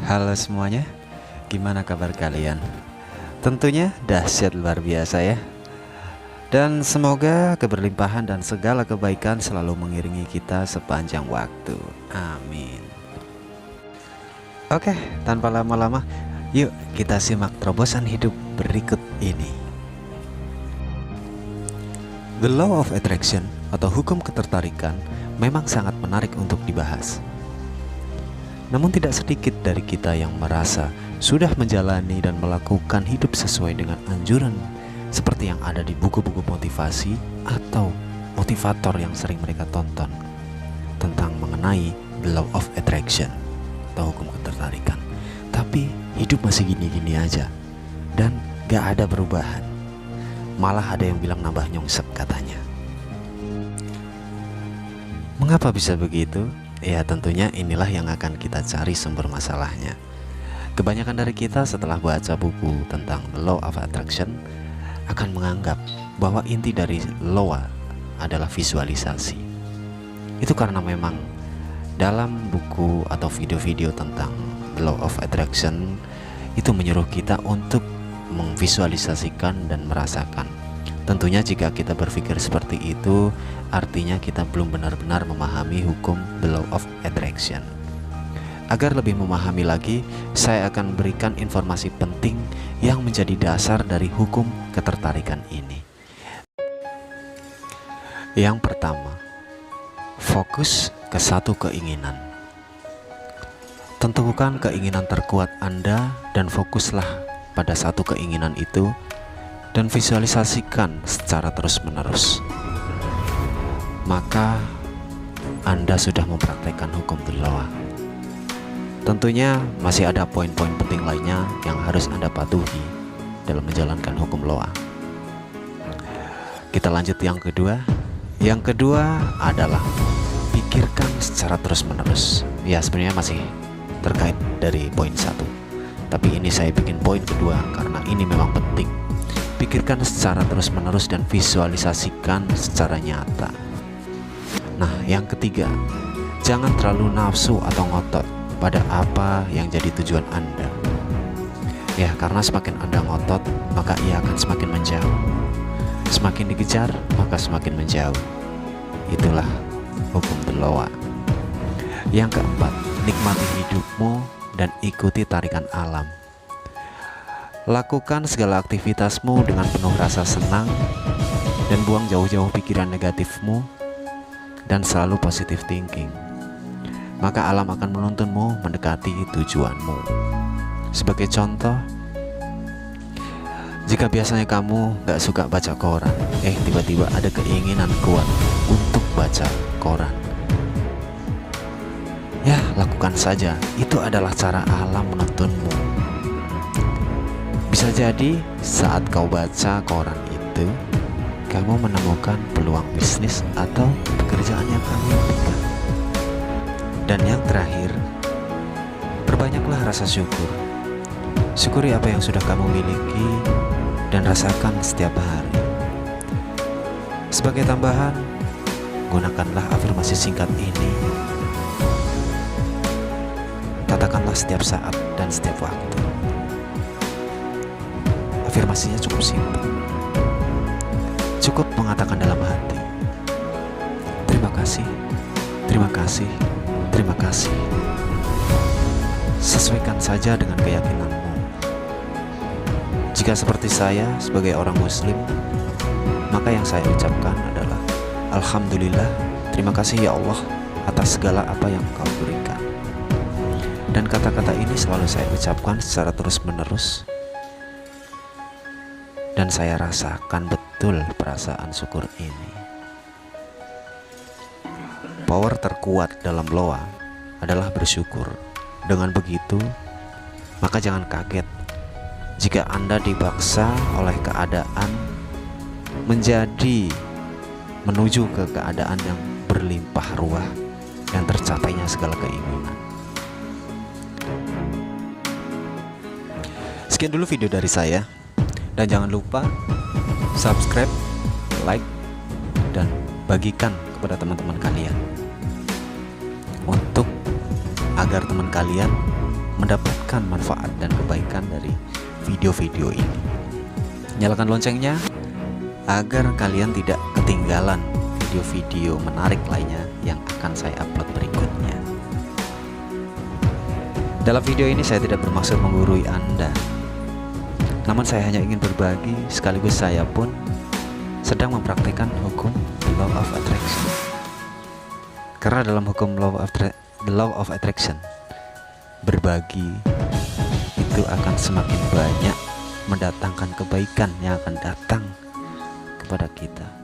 Halo semuanya, gimana kabar kalian? Tentunya dahsyat luar biasa ya. Dan semoga keberlimpahan dan segala kebaikan selalu mengiringi kita sepanjang waktu. Amin. Oke, tanpa lama-lama, yuk kita simak terobosan hidup berikut ini. The Law of Attraction atau hukum ketertarikan memang sangat menarik untuk dibahas. Namun tidak sedikit dari kita yang merasa sudah menjalani dan melakukan hidup sesuai dengan anjuran seperti yang ada di buku-buku motivasi atau motivator yang sering mereka tonton tentang mengenai the law of attraction atau hukum ketertarikan. Tapi hidup masih gini-gini aja dan gak ada perubahan. Malah ada yang bilang nambah nyongsep katanya. Mengapa bisa begitu? Ya tentunya inilah yang akan kita cari sumber masalahnya. Kebanyakan dari kita setelah baca buku tentang The Law of Attraction akan menganggap bahwa inti dari law adalah visualisasi. Itu karena memang dalam buku atau video-video tentang The Law of Attraction itu menyuruh kita untuk memvisualisasikan dan merasakan. Tentunya jika kita berpikir seperti itu, artinya kita belum benar-benar memahami hukum The Law of Attraction. Agar lebih memahami lagi, saya akan berikan informasi penting yang menjadi dasar dari hukum ketertarikan ini. Yang pertama, fokus ke satu keinginan. Tentukan keinginan terkuat Anda dan fokuslah pada satu keinginan itu dan visualisasikan secara terus-menerus. Maka Anda sudah mempraktekkan hukum the law. Tentunya masih ada poin-poin penting lainnya yang harus Anda patuhi dalam menjalankan hukum law. Kita lanjut yang kedua. Yang kedua adalah pikirkan secara terus-menerus. Ya sebenarnya masih terkait dari poin satu, tapi ini saya bikin poin kedua karena ini memang penting. Pikirkan secara terus-menerus dan visualisasikan secara nyata. Nah, yang ketiga, jangan terlalu nafsu atau ngotot pada apa yang jadi tujuan Anda. Ya, karena semakin Anda ngotot, maka ia akan semakin menjauh. Semakin dikejar, maka semakin menjauh. Itulah hukum the law. Yang keempat, nikmati hidupmu dan ikuti tarikan alam. Lakukan segala aktivitasmu dengan penuh rasa senang dan buang jauh-jauh pikiran negatifmu dan selalu positive thinking. Maka alam akan menuntunmu mendekati tujuanmu. Sebagai contoh, jika biasanya kamu gak suka baca koran, tiba-tiba ada keinginan kuat untuk baca koran. Ya, lakukan saja. Itu adalah cara alam menuntunmu. Bisa jadi saat kau baca koran itu, kamu menemukan peluang bisnis atau pekerjaan yang kamu impikan. Dan yang terakhir, perbanyaklah rasa syukur. Syukuri apa yang sudah kamu miliki dan rasakan setiap hari. Sebagai tambahan, gunakanlah afirmasi singkat ini. Katakanlah setiap saat dan setiap waktu. Afirmasinya cukup simpel. Cukup mengatakan dalam hati, terima kasih, terima kasih, terima kasih. Sesuaikan saja dengan keyakinanmu. Jika seperti saya sebagai orang muslim, maka yang saya ucapkan adalah Alhamdulillah, terima kasih ya Allah atas segala apa yang Kau berikan. Dan kata-kata ini selalu saya ucapkan secara terus-menerus. Dan saya rasakan betul perasaan syukur ini. Power terkuat dalam loa adalah bersyukur. Dengan begitu, maka jangan kaget jika Anda dipaksa oleh keadaan menuju ke keadaan yang berlimpah ruah dan tercapainya segala keinginan. Sekian dulu video dari saya. Dan jangan lupa subscribe, like, dan bagikan kepada teman-teman kalian untuk agar teman kalian mendapatkan manfaat dan kebaikan dari video-video ini. Nyalakan loncengnya agar kalian tidak ketinggalan video-video menarik lainnya yang akan saya upload berikutnya. Dalam video ini saya tidak bermaksud menggurui Anda, namun saya hanya ingin berbagi, sekaligus saya pun sedang mempraktikkan hukum Law of Attraction. Karena dalam hukum the Law of Attraction, berbagi itu akan semakin banyak mendatangkan kebaikan yang akan datang kepada kita.